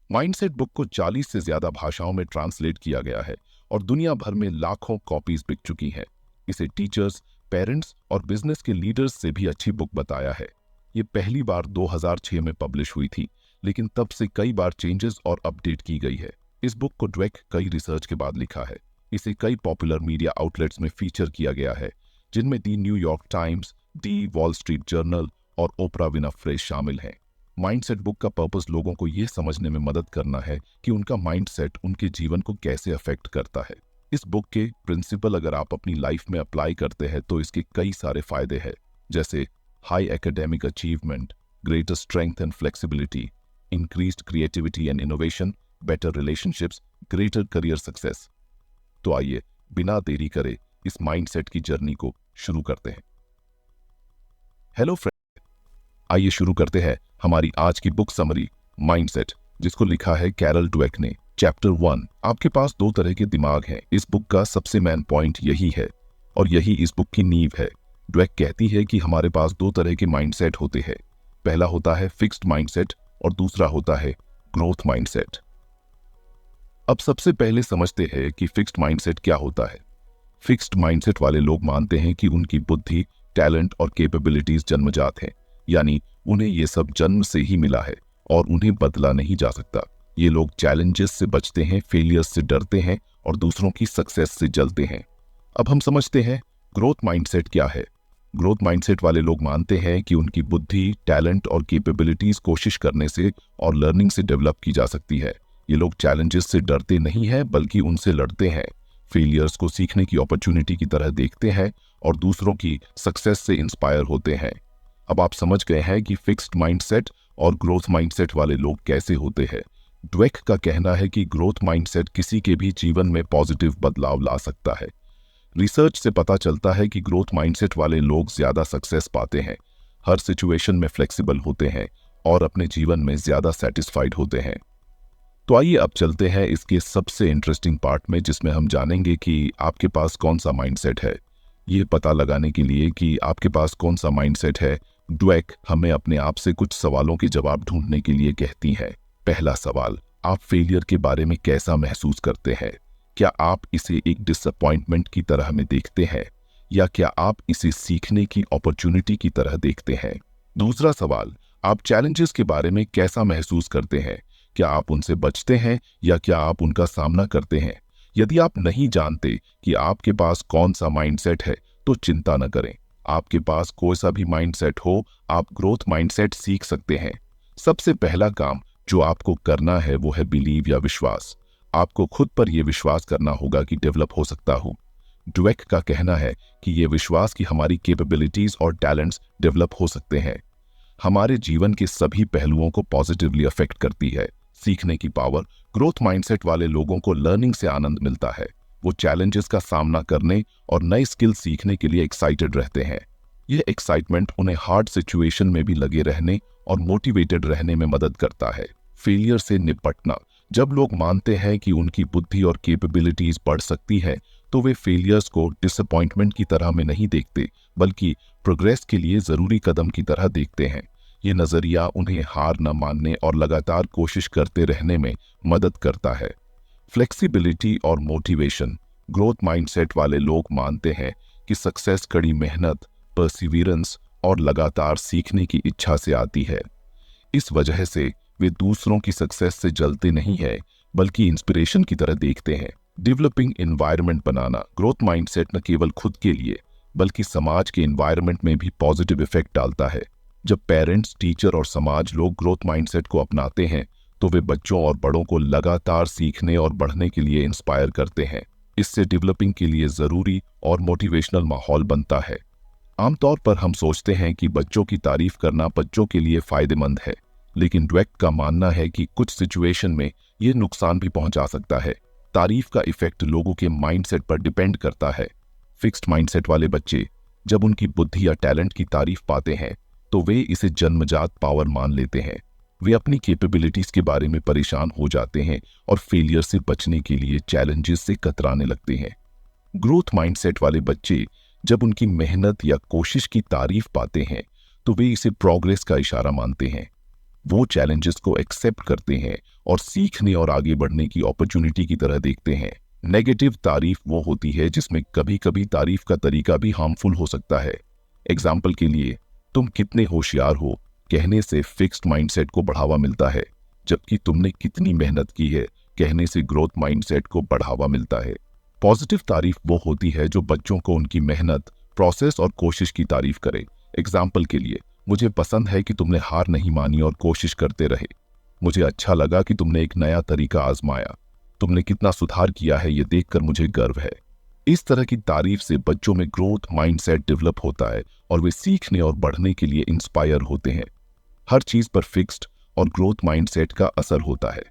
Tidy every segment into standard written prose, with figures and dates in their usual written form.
Mindset book को 40 से ज्यादा भाषाओं में ट्रांसलेट किया गया है और दुनिया भर में लाखों कॉपीज बिक चुकी हैं। इसे टीचर्स, पेरेंट्स और बिजनेस के लीडर्स से भी अच्छी बुक बताया है। ये पहली बार 2006 में पब्लिश हुई थी, लेकिन तब से कई बार चेंजेस और अपडेट की गई है। इस बुक को ड्वेक कई रिसर्च के बाद लिखा है। इसे कई पॉपुलर मीडिया आउटलेट्स में फीचर किया गया है, जिनमें the New York Times, the Wall Street Journal और ओपरा विनफ्रे शामिल हैं। माइंडसेट बुक का पर्पस लोगों को यह समझने में मदद करना है कि उनका माइंडसेट उनके जीवन को कैसे अफेक्ट करता है। इस बुक के प्रिंसिपल अगर आप अपनी लाइफ में अप्लाई करते हैं तो इसके कई सारे फायदे हैं, जैसे high academic achievement, greater strength and flexibility, increased creativity and innovation, better relationships, greater career success. तो आइए बिना देरी करे इस माइंडसेट की जर्नी को शुरू करते हैं। हेलो फ्रेंड, आइए शुरू करते हैं हमारी आज की बुक समरी माइंडसेट, जिसको लिखा है कैरल ड्वेक ने। चैप्टर 1, आपके पास दो तरह के दिमाग हैं। इस बुक का सबसे मेन पॉइंट यही है और यही इस बुक की नींव है। ड्वेक कहती है कि हमारे पास दो तरह के माइंडसेट होते हैं। पहला होता है फिक्स्ड माइंडसेट और दूसरा होता है ग्रोथ माइंडसेट। अब सबसे पहले समझते हैं कि फिक्स्ड माइंडसेट क्या होता है। फिक्स्ड माइंडसेट वाले लोग मानते हैं कि उनकी बुद्धि, टैलेंट और कैपेबिलिटीज जन्मजात हैं, यानी उन्हें ये सब जन्म से ही मिला है और उन्हें बदला नहीं जा सकता। ये लोग चैलेंजेस से बचते हैं, फेलियर्स से डरते हैं और दूसरों की सक्सेस से जलते हैं। अब हम समझते हैं ग्रोथ माइंडसेट क्या है। ग्रोथ माइंडसेट वाले लोग मानते हैं कि उनकी बुद्धि, टैलेंट और कैपेबिलिटीज कोशिश करने से और लर्निंग से डेवलप की जा सकती है। ये लोग चैलेंजेस से डरते नहीं हैं बल्कि उनसे लड़ते हैं, फेलियर्स को सीखने की अपॉर्चुनिटी की तरह देखते हैं और दूसरों की सक्सेस से इंस्पायर होते हैं। अब आप समझ गए हैं कि फिक्स्ड माइंडसेट और ग्रोथ माइंडसेट वाले लोग कैसे होते हैं। ड्वेक का कहना है कि ग्रोथ माइंडसेट किसी के भी जीवन में पॉजिटिव बदलाव ला सकता है। रिसर्च से पता चलता है कि ग्रोथ माइंडसेट वाले लोग ज्यादा सक्सेस पाते हैं, हर सिचुएशन में फ्लेक्सिबल होते हैं और अपने जीवन में ज्यादा सेटिस्फाइड होते हैं। तो आइए अब चलते हैं इसके सबसे इंटरेस्टिंग पार्ट में, जिसमें हम जानेंगे कि आपके पास कौन सा माइंडसेट है। ये पता लगाने के लिए कि आपके पास कौन सा माइंडसेट है, ड्वेक हमें अपने आप से कुछ सवालों के जवाब ढूंढने के लिए कहती है। पहला सवाल, आप फेलियर के बारे में कैसा महसूस करते हैं? क्या आप इसे एक डिसअपॉइंटमेंट की तरह में देखते हैं या क्या आप इसे सीखने की अपॉर्चुनिटी की तरह देखते हैं? दूसरा सवाल, आप चैलेंजेस के बारे में कैसा महसूस करते हैं? क्या आप उनसे बचते हैं या क्या आप उनका सामना करते हैं? यदि आप नहीं जानते कि आपके पास कौन सा माइंडसेट है तो चिंता न करें। आपके पास कोई सा भी माइंडसेट हो, आप ग्रोथ माइंडसेट सीख सकते हैं। सबसे पहला काम जो आपको करना है वो है बिलीव या विश्वास। आपको खुद पर यह विश्वास करना होगा कि डेवलप हो सकता हूं। ड्वेक का कहना है कि यह विश्वास कि हमारी कैपेबिलिटीज और टैलेंट्स डेवलप हो सकते हैं हमारे जीवन के सभी पहलुओं को पॉजिटिवली अफेक्ट करती है। सीखने की पावर, ग्रोथ माइंडसेट वाले लोगों को लर्निंग से आनंद मिलता है। वो चैलेंजेस का सामना करने और नए स्किल सीखने के लिए एक्साइटेड रहते हैं। यह एक्साइटमेंट उन्हें हार्ड सिचुएशन में भी लगे रहने और मोटिवेटेड रहने में मदद करता है। फेलियर से निपटना, जब लोग मानते हैं कि उनकी बुद्धि और कैपेबिलिटीज बढ़ सकती है तो वे फेलियर्स को डिसअपॉइंटमेंट की तरह में नहीं देखते बल्कि प्रोग्रेस के लिए जरूरी कदम की तरह देखते हैं। ये नजरिया उन्हें हार न मानने और लगातार कोशिश करते रहने में मदद करता है। फ्लेक्सिबिलिटी और मोटिवेशन, ग्रोथ माइंडसेट वाले लोग मानते हैं कि सक्सेस कड़ी मेहनत, परसिवियरेंस और लगातार सीखने की इच्छा से आती है। इस वजह से वे दूसरों की सक्सेस से जलते नहीं है बल्कि इंस्पिरेशन की तरह देखते हैं। डेवलपिंग एनवायरनमेंट बनाना, ग्रोथ माइंडसेट न केवल खुद के लिए बल्कि समाज के एनवायरनमेंट में भी पॉजिटिव इफेक्ट डालता है। जब पेरेंट्स, टीचर और समाज लोग ग्रोथ माइंडसेट को अपनाते हैं तो वे बच्चों और बड़ों को लगातार सीखने और बढ़ने के लिए इंस्पायर करते हैं। इससे डेवलपिंग के लिए जरूरी और मोटिवेशनल माहौल बनता है। आमतौर पर हम सोचते हैं कि बच्चों की तारीफ करना बच्चों के लिए फायदेमंद है, लेकिन ड्वेक का मानना है कि कुछ सिचुएशन में यह नुकसान भी पहुंचा सकता है। तारीफ का इफेक्ट लोगों के माइंडसेट पर डिपेंड करता है। फिक्स्ड माइंडसेट वाले बच्चे जब उनकी बुद्धि या टैलेंट की तारीफ पाते हैं तो वे इसे जन्मजात पावर मान लेते हैं। वे अपनी कैपेबिलिटीज के बारे में परेशान हो जाते हैं और फेलियर से बचने के लिए चैलेंजेस से कतराने लगते हैं। ग्रोथ माइंडसेट वाले बच्चे जब उनकी मेहनत या कोशिश की तारीफ पाते हैं तो वे इसे प्रोग्रेस का इशारा मानते हैं। वो चैलेंजेस को एक्सेप्ट करते हैं और सीखने और आगे बढ़ने की अपॉर्चुनिटी की तरह देखते हैं। नेगेटिव तारीफ वो होती है जिसमें कभी कभी तारीफ का तरीका भी हार्मफुल हो सकता है। एग्जाम्पल के लिए, तुम कितने होशियार हो कहने से फिक्स्ड माइंडसेट को बढ़ावा मिलता है, जबकि तुमने कितनी मेहनत की है कहने से ग्रोथ माइंडसेट को बढ़ावा मिलता है। पॉजिटिव तारीफ वो होती है जो बच्चों को उनकी मेहनत, प्रोसेस और कोशिश की तारीफ करे। एग्जाम्पल के लिए, मुझे पसंद है कि तुमने हार नहीं मानी और कोशिश करते रहे। मुझे अच्छा लगा कि तुमने एक नया तरीका आजमाया। तुमने कितना सुधार किया है ये देखकर मुझे गर्व है। इस तरह की तारीफ से बच्चों में ग्रोथ माइंडसेट डेवलप होता है और वे सीखने और बढ़ने के लिए इंस्पायर होते हैं। हर चीज पर फिक्स्ड और ग्रोथ माइंडसेट का असर होता है।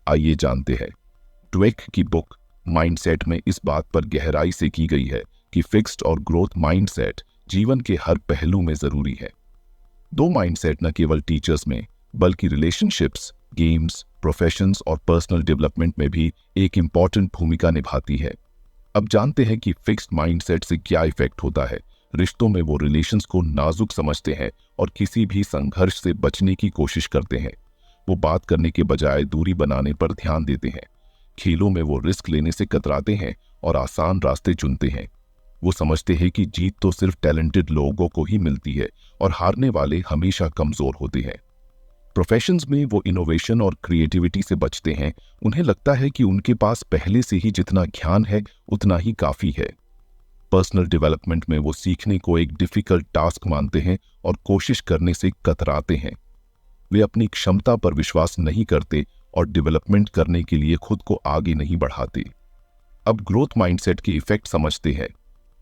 आइए जानते हैं। ड्वेक की बुक माइंडसेट में इस बात पर गहराई से की गई है कि फिक्स्ड और ग्रोथ माइंडसेट जीवन के हर पहलू में जरूरी है। दो माइंडसेट न केवल टीचर्स में बल्कि रिलेशनशिप्स, गेम्स, प्रोफेशंस और पर्सनल डेवलपमेंट में भी एक इम्पॉर्टेंट भूमिका निभाती है। अब जानते हैं कि फिक्स्ड माइंडसेट से क्या इफेक्ट होता है। रिश्तों में वो रिलेशंस को नाजुक समझते हैं और किसी भी संघर्ष से बचने की कोशिश करते हैं। वो बात करने के बजाय दूरी बनाने पर ध्यान देते हैं। खेलों में वो रिस्क लेने से कतराते हैं और आसान रास्ते चुनते हैं। वो समझते हैं कि जीत तो सिर्फ टैलेंटेड लोगों को ही मिलती है और हारने वाले हमेशा कमजोर होते हैं। प्रोफेशंस में वो इनोवेशन और क्रिएटिविटी से बचते हैं। उन्हें लगता है कि उनके पास पहले से ही जितना ज्ञान है उतना ही काफी है। पर्सनल डेवलपमेंट में वो सीखने को एक डिफिकल्ट टास्क मानते हैं और कोशिश करने से कतराते हैं। वे अपनी क्षमता पर विश्वास नहीं करते और डेवलपमेंट करने के लिए खुद को आगे नहीं बढ़ाते। अब ग्रोथ माइंडसेट के इफेक्ट समझते हैं।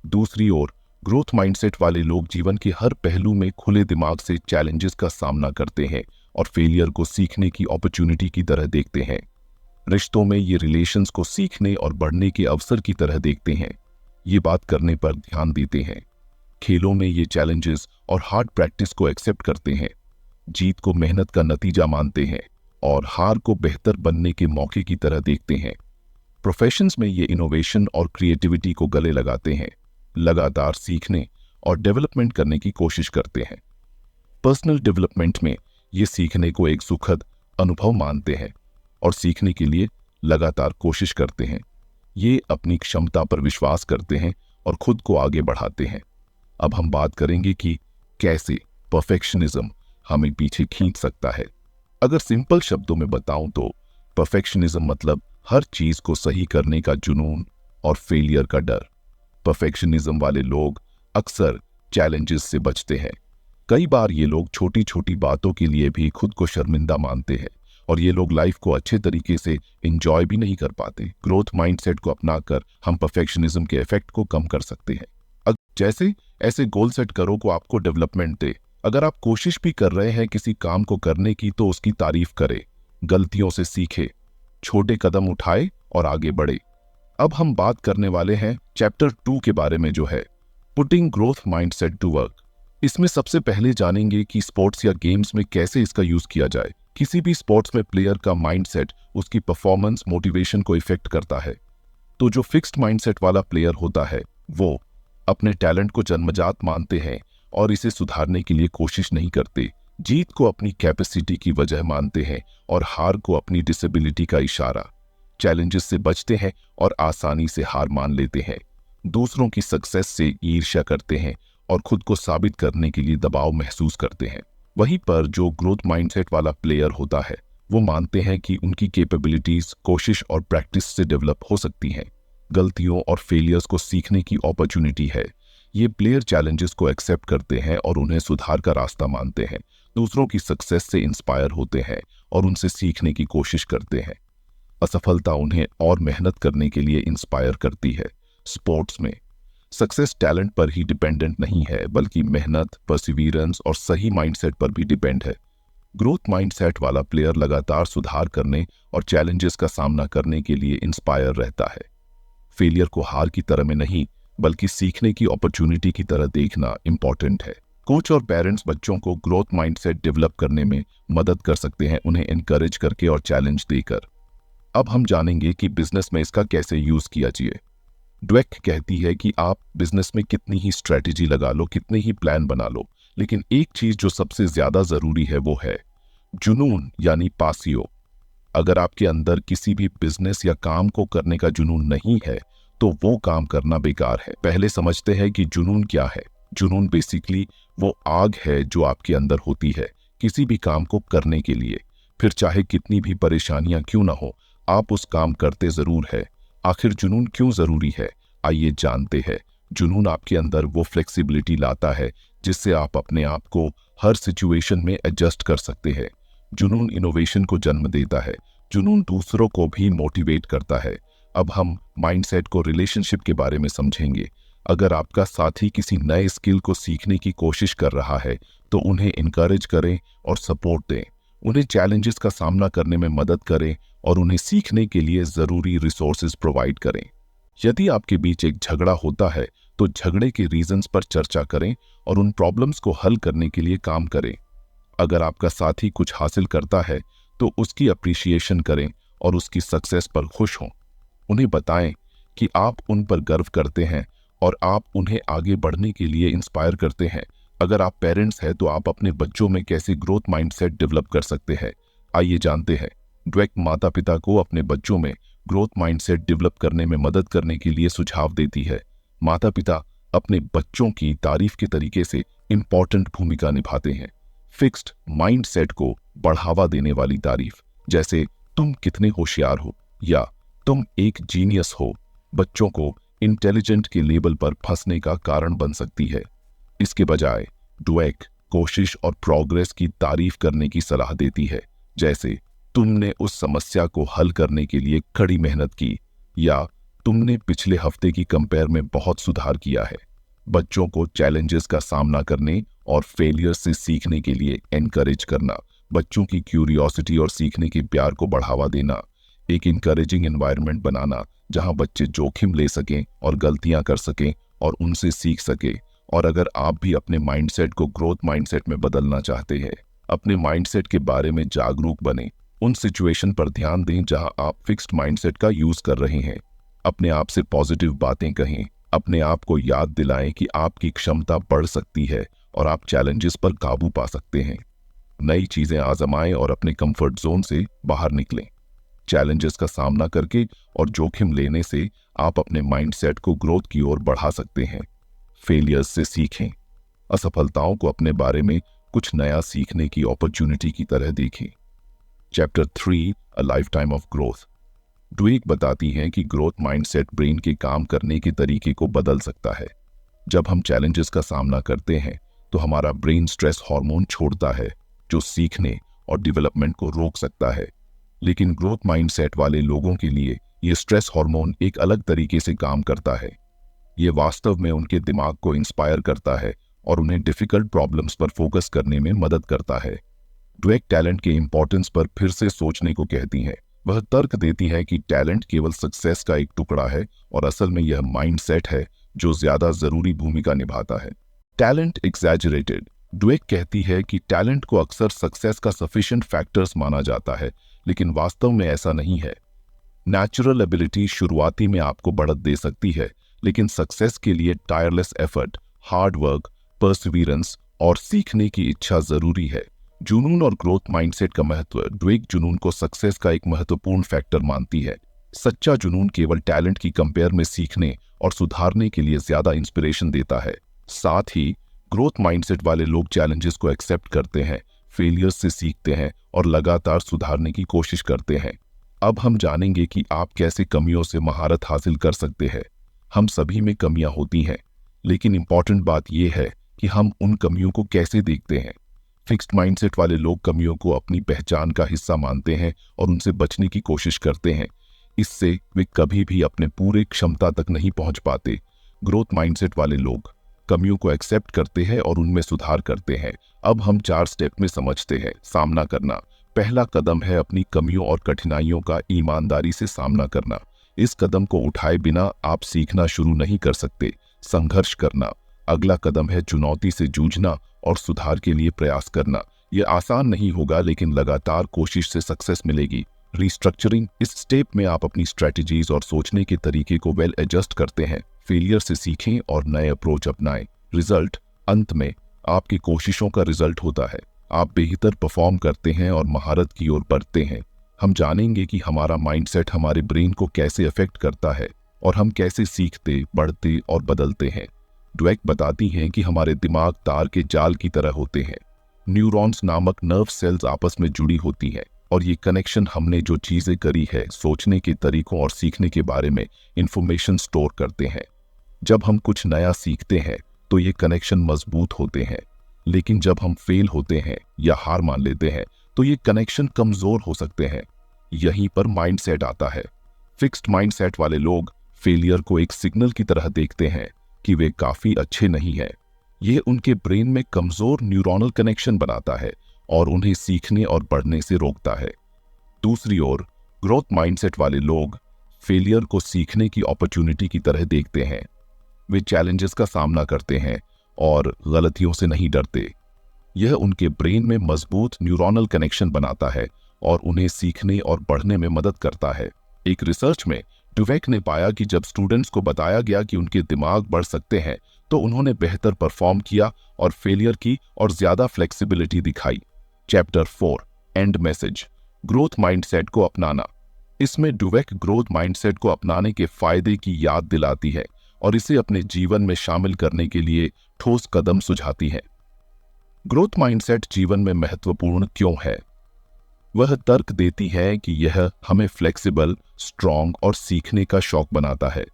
दूसरी ओर, ग्रोथ माइंडसेट वाले लोग जीवन के हर पहलू में खुले दिमाग से चैलेंजेस का सामना करते हैं और फेलियर को सीखने की अपॉर्चुनिटी की तरह देखते हैं। रिश्तों में ये रिलेशंस को सीखने और बढ़ने के अवसर की तरह देखते हैं। ये बात करने पर ध्यान देते हैं। खेलों में ये चैलेंजेस और हार्ड प्रैक्टिस को एक्सेप्ट करते हैं। जीत को मेहनत का नतीजा मानते हैं और हार को बेहतर बनने के मौके की तरह देखते हैं। प्रोफेशंस में ये इनोवेशन और क्रिएटिविटी को गले लगाते हैं, लगातार सीखने और डेवलपमेंट करने की कोशिश करते हैं। पर्सनल डेवलपमेंट में ये सीखने को एक सुखद अनुभव मानते हैं और सीखने के लिए लगातार कोशिश करते हैं। ये अपनी क्षमता पर विश्वास करते हैं और खुद को आगे बढ़ाते हैं। अब हम बात करेंगे कि कैसे परफेक्शनिज्म हमें पीछे खींच सकता है। अगर सिंपल शब्दों में बताऊं तो परफेक्शनिज्म मतलब हर चीज को सही करने का जुनून और फेलियर का डर। परफेक्शनिज्म वाले लोग अक्सर चैलेंजेस से बचते हैं। कई बार ये लोग छोटी छोटी बातों के लिए भी खुद को शर्मिंदा मानते हैं और ये लोग लाइफ को अच्छे तरीके से एंजॉय भी नहीं कर पाते। ग्रोथ माइंडसेट को अपनाकर हम परफेक्शनिज्म के इफेक्ट को कम कर सकते हैं। जैसे ऐसे गोल सेट करो को आपको डेवलपमेंट दे। अगर आप कोशिश भी कर रहे हैं किसी काम को करने की तो उसकी तारीफ करें, गलतियों से सीखे, छोटे कदम उठाए और आगे बढ़े। अब हम बात करने वाले हैं चैप्टर 2 के बारे में, जो है putting growth mindset to work. इसमें सबसे पहले जानेंगे कि स्पोर्ट्स या गेम्स में कैसे इसका यूज किया जाए। किसी भी स्पोर्ट्स में प्लेयर का माइंडसेट उसकी परफॉर्मेंस, मोटिवेशन को इफेक्ट करता है। तो जो फिक्स्ड माइंडसेट वाला प्लेयर होता है वो अपने टैलेंट को जन्मजात मानते हैं और इसे सुधारने के लिए कोशिश नहीं करते। जीत को अपनी कैपेसिटी की वजह मानते हैं और हार को अपनी डिसेबिलिटी का इशारा। चैलेंजेस से बचते हैं और आसानी से हार मान लेते हैं। दूसरों की सक्सेस से ईर्ष्या करते हैं और खुद को साबित करने के लिए दबाव महसूस करते हैं। वहीं पर जो ग्रोथ माइंडसेट वाला प्लेयर होता है वो मानते हैं कि उनकी कैपेबिलिटीज कोशिश और प्रैक्टिस से डेवलप हो सकती हैं। गलतियों और फेलियर्स को सीखने की अपॉर्चुनिटी है। ये प्लेयर चैलेंजेस को एक्सेप्ट करते हैं और उन्हें सुधार का रास्ता मानते हैं। दूसरों की सक्सेस से इंस्पायर होते हैं और उनसे सीखने की कोशिश करते हैं। असफलता उन्हें और मेहनत करने के लिए इंस्पायर करती है। स्पोर्ट्स में सक्सेस टैलेंट पर ही डिपेंडेंट नहीं है बल्कि मेहनत, परसिवियरेंस और सही माइंडसेट पर भी डिपेंड है। ग्रोथ माइंडसेट वाला प्लेयर लगातार सुधार करने और चैलेंजेस का सामना करने के लिए इंस्पायर रहता है। फेलियर को हार की तरह में नहीं बल्कि सीखने की अपॉर्चुनिटी की तरह देखना इंपॉर्टेंट है। कोच और पेरेंट्स बच्चों को ग्रोथ माइंडसेट डेवलप करने में मदद कर सकते हैं, उन्हें एनकरेज करके और चैलेंज देकर। अब हम जानेंगे कि बिजनेस में इसका कैसे यूज किया जाए। ड्वेक कहती है कि आप बिजनेस में कितनी ही स्ट्रेटेजी लगा लो, कितने ही प्लान बना लो, लेकिन एक चीज जो सबसे ज्यादा जरूरी है वो है जुनून यानी पासियो। अगर आपके अंदर किसी भी बिजनेस या काम को करने का जुनून नहीं है तो वो काम करना बेकार है। पहले समझते हैं कि जुनून क्या है। जुनून बेसिकली वो आग है जो आपके अंदर होती है किसी भी काम को करने के लिए। फिर चाहे कितनी भी परेशानियां क्यों ना हो, आप उस काम करते जरूर है। आखिर जुनून क्यों जरूरी है, आइए जानते हैं। जुनून आपके अंदर वो फ्लेक्सिबिलिटी लाता है जिससे आप अपने आप को हर सिचुएशन में एडजस्ट कर सकते हैं। जुनून इनोवेशन को जन्म देता है। जुनून दूसरों को भी मोटिवेट करता है। अब हम माइंडसेट को रिलेशनशिप के बारे में समझेंगे। अगर आपका साथी किसी नए स्किल को सीखने की कोशिश कर रहा है तो उन्हें इनकरेज करें और सपोर्ट दें। उन्हें चैलेंजेस का सामना करने में मदद करें और उन्हें सीखने के लिए ज़रूरी रिसोर्सेज प्रोवाइड करें। यदि आपके बीच एक झगड़ा होता है तो झगड़े के रीजंस पर चर्चा करें और उन प्रॉब्लम्स को हल करने के लिए काम करें। अगर आपका साथी कुछ हासिल करता है तो उसकी अप्रिसिएशन करें और उसकी सक्सेस पर खुश हों। उन्हें बताएं कि आप उन पर गर्व करते हैं और आप उन्हें आगे बढ़ने के लिए इंस्पायर करते हैं। अगर आप पेरेंट्स हैं तो आप अपने बच्चों में कैसे ग्रोथ माइंडसेट डेवलप कर सकते हैं, आइए जानते हैं। ड्वेक माता पिता को अपने बच्चों में ग्रोथ माइंडसेट डेवलप करने में मदद करने के लिए सुझाव देती है। माता पिता अपने बच्चों की तारीफ के तरीके से इंपॉर्टेंट भूमिका निभाते हैं। फिक्स्ड माइंडसेट को बढ़ावा देने वाली तारीफ, जैसे तुम कितने होशियार हो या तुम एक जीनियस हो, बच्चों को इंटेलिजेंट के लेबल पर फंसने का कारण बन सकती है। इसके बजाय ड्वेक कोशिश और प्रोग्रेस की तारीफ करने की सलाह देती है, जैसे तुमने उस समस्या को हल करने के लिए कड़ी मेहनत की या तुमने पिछले हफ्ते की कंपेयर में बहुत सुधार किया है। बच्चों को चैलेंजेस का सामना करने और फेलियर से सीखने के लिए एनकरेज करना, बच्चों की क्यूरियोसिटी और सीखने के प्यार को बढ़ावा देना, एक इंकरेजिंग एनवायरनमेंट बनाना जहां बच्चे जोखिम ले सकें और गलतियां कर सकें और उनसे सीख सकें। और अगर आप भी अपने माइंडसेट को ग्रोथ माइंडसेट में बदलना चाहते हैं, अपने माइंडसेट के बारे में जागरूक बने। उन सिचुएशन पर ध्यान दें जहां आप फिक्स्ड माइंडसेट का यूज कर रहे हैं। अपने आप से पॉजिटिव बातें कहें। अपने आप को याद दिलाएं कि आपकी क्षमता बढ़ सकती है और आप चैलेंजेस पर काबू पा सकते हैं। नई चीजें आजमाएं और अपने कंफर्ट जोन से बाहर निकलें। चैलेंजेस का सामना करके और जोखिम लेने से आप अपने माइंडसेट को ग्रोथ की ओर बढ़ा सकते हैं। फेलियर्स से सीखें। असफलताओं को अपने बारे में कुछ नया सीखने की अपॉर्चुनिटी की तरह देखें। Chapter 3 a life time of growth. Dweck बताती हैं कि ग्रोथ माइंडसेट ब्रेन के काम करने के तरीके को बदल सकता है। जब हम चैलेंजेस का सामना करते हैं तो हमारा ब्रेन स्ट्रेस हार्मोन छोड़ता है जो सीखने और डेवलपमेंट को रोक सकता है। लेकिन ग्रोथ माइंडसेट वाले लोगों के लिए ये स्ट्रेस हार्मोन एक अलग तरीके से काम करता है। ये वास्तव में उनके दिमाग को इंस्पायर करता है और उन्हें डिफिकल्ट प्रॉब्लम्स पर फोकस करने में मदद करता है। ड्वेक टैलेंट के इंपॉर्टेंस पर फिर से सोचने को कहती हैं। वह तर्क देती है कि टैलेंट केवल सक्सेस का एक टुकड़ा है और असल में यह माइंडसेट है जो ज्यादा जरूरी भूमिका निभाता है। Talent exaggerated. ड्वेक कहती है कि टैलेंट को अक्सर सक्सेस का सफिशिएंट फैक्टर्स माना जाता है, लेकिन वास्तव में ऐसा नहीं है। नेचुरल एबिलिटी शुरुआती में आपको बढ़त दे सकती है, लेकिन सक्सेस के लिए tireless effort, hard work, Perseverance और सीखने की इच्छा जरूरी है। जुनून और ग्रोथ माइंडसेट का महत्व। ड्वेक जुनून को सक्सेस का एक महत्वपूर्ण फैक्टर मानती है। सच्चा जुनून केवल टैलेंट की कंपेयर में सीखने और सुधारने के लिए ज्यादा इंस्पिरेशन देता है। साथ ही ग्रोथ माइंडसेट वाले लोग चैलेंजेस को एक्सेप्ट करते हैं, फेलियर्स से सीखते हैं और लगातार सुधारने की कोशिश करते हैं। अब हम जानेंगे कि आप कैसे कमियों से महारत हासिल कर सकते हैं। हम सभी में कमियां होती हैं, लेकिन इंपॉर्टेंट बात यह है कि हम उन कमियों को कैसे देखते हैं। फिक्स्ड माइंडसेट वाले लोग कमियों को अपनी पहचान का हिस्सा मानते हैं और उनसे बचने की कोशिश करते हैं। इससे वे कभी भी अपने पूरे क्षमता तक नहीं पहुंच पाते। ग्रोथ माइंडसेट वाले लोग कमियों को एक्सेप्ट करते हैं और उनमें सुधार करते हैं। अब हम 4 स्टेप में समझते हैं। सामना करना। पहला कदम है अपनी कमियों और कठिनाइयों का ईमानदारी से सामना करना। इस कदम को उठाए बिना आप सीखना शुरू नहीं कर सकते। संघर्ष करना। अगला कदम है चुनौती से जूझना और सुधार के लिए प्रयास करना। यह आसान नहीं होगा, लेकिन लगातार कोशिश से सक्सेस मिलेगी। रिस्ट्रक्चरिंग। इस स्टेप में आप अपनी स्ट्रेटजीज और सोचने के तरीके को वेल एडजस्ट करते हैं। फेलियर से सीखें और नए अप्रोच अपनाएं। रिजल्ट। अंत में आपकी कोशिशों का रिजल्ट होता है। आप बेहतर परफॉर्म करते हैं और महारत की ओर बढ़ते हैं। हम जानेंगे कि हमारा माइंडसेट हमारे ब्रेन को कैसे अफेक्ट करता है और हम कैसे सीखते, बढ़ते और बदलते हैं। ड्वेक बताती हैं कि हमारे दिमाग तार के जाल की तरह होते हैं। न्यूरॉन्स नामक नर्व सेल्स आपस में जुड़ी होती हैं और ये कनेक्शन हमने जो चीजें करी है, सोचने के तरीकों और सीखने के बारे में इंफॉर्मेशन स्टोर करते हैं। जब हम कुछ नया सीखते हैं तो ये कनेक्शन मजबूत होते हैं, लेकिन जब हम फेल होते हैं या हार मान लेते हैं तो ये कनेक्शन कमजोर हो सकते हैं। यहीं पर माइंडसेट आता है। फिक्स्ड माइंडसेट वाले लोग फेलियर को एक सिग्नल की तरह देखते हैं कि वे काफी अच्छे नहीं हैं। यह उनके ब्रेन में कमजोर न्यूरॉनल कनेक्शन बनाता है और उन्हें सीखने और बढ़ने से रोकता है। दूसरी ओर ग्रोथ माइंडसेट वाले लोग फेलियर को सीखने की अपॉर्चुनिटी की तरह देखते हैं। वे चैलेंजेस का सामना करते हैं और गलतियों से नहीं डरते। यह उनके ब्रेन में मजबूत न्यूरॉनल कनेक्शन बनाता है और उन्हें सीखने और बढ़ने में मदद करता है। एक रिसर्च में ड्वेक ने पाया कि जब स्टूडेंट्स को बताया गया कि उनके दिमाग बढ़ सकते हैं तो उन्होंने बेहतर परफॉर्म किया और फेलियर की और ज्यादा फ्लेक्सिबिलिटी दिखाई। Chapter 4 and message, growth mindset को अपनाना। इसमें ड्वेक ग्रोथ माइंडसेट को अपनाने के फायदे की याद दिलाती है और इसे अपने जीवन में शामिल करने के लिए ठोस कदम सुझाती है। ग्रोथ माइंडसेट जीवन में महत्वपूर्ण क्यों है? वह तर्क देती है कि यह हमें फ्लेक्सिबल, स्ट्रांग और सीखने का शौक बनाता है।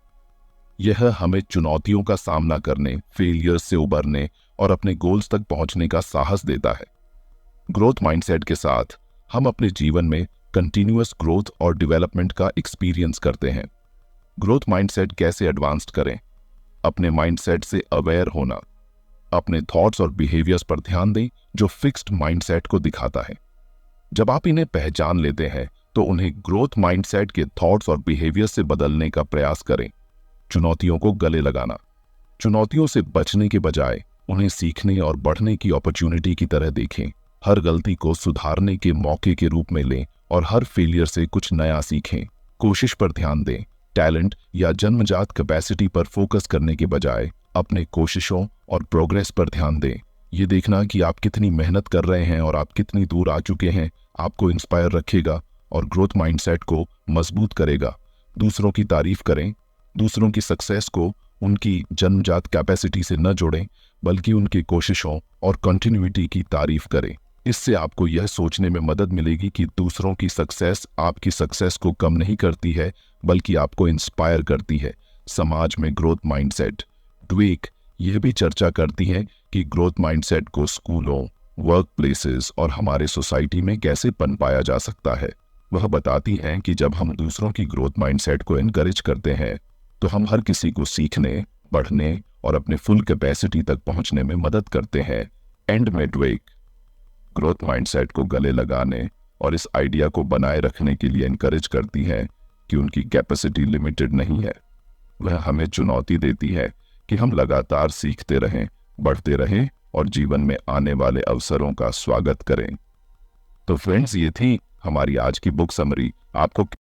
यह हमें चुनौतियों का सामना करने, फेलियर से उबरने और अपने गोल्स तक पहुंचने का साहस देता है। ग्रोथ माइंडसेट के साथ हम अपने जीवन में कंटिन्यूअस ग्रोथ और डेवलपमेंट का एक्सपीरियंस करते हैं। ग्रोथ माइंडसेट कैसे एडवांस करें? अपने माइंडसेट से अवेयर होना। अपने थॉट्स और बिहेवियर्स पर ध्यान दें जो फिक्स्ड माइंडसेट को दिखाता है। जब आप इन्हें पहचान लेते हैं तो उन्हें ग्रोथ माइंडसेट के थॉट्स और बिहेवियर से बदलने का प्रयास करें। चुनौतियों को गले लगाना। चुनौतियों से बचने के बजाय उन्हें सीखने और बढ़ने की अपॉर्चुनिटी की तरह देखें। हर गलती को सुधारने के मौके के रूप में लें और हर फेलियर से कुछ नया सीखें। कोशिश पर ध्यान दें। टैलेंट या जन्मजात कैपेसिटी पर फोकस करने के बजाय अपने कोशिशों और प्रोग्रेस पर ध्यान दें। ये देखना कि आप कितनी मेहनत कर रहे हैं और आप कितनी दूर आ चुके हैं आपको इंस्पायर रखेगा और ग्रोथ माइंडसेट को मजबूत करेगा। दूसरों की तारीफ करें। दूसरों की सक्सेस को उनकी जन्मजात कैपेसिटी से न जोड़ें, बल्कि उनकी कोशिशों और कंटिन्यूटी की तारीफ करें। इससे आपको यह सोचने में मदद मिलेगी कि दूसरों की सक्सेस आपकी सक्सेस को कम नहीं करती है, बल्कि आपको इंस्पायर करती है। समाज में ग्रोथ माइंडसेट। ड्वेक यह भी चर्चा करती हैं कि ग्रोथ माइंडसेट को स्कूलों, वर्क प्लेसेस और हमारे सोसाइटी में कैसे पनपाया जा सकता है। वह बताती हैं कि जब हम दूसरों की ग्रोथ माइंडसेट को एनकरेज करते हैं तो हम हर किसी को सीखने, बढ़ने और अपने फुल कैपेसिटी तक पहुंचने में मदद करते हैं। एंड में ड्वेक ग्रोथ माइंडसेट को गले लगाने और इस आइडिया को बनाए रखने के लिए एनकरेज करती है कि उनकी कैपेसिटी लिमिटेड नहीं है। वह हमें चुनौती देती है कि हम लगातार सीखते रहें, बढ़ते रहें और जीवन में आने वाले अवसरों का स्वागत करें। तो फ्रेंड्स, ये थी हमारी आज की बुक समरी। आपको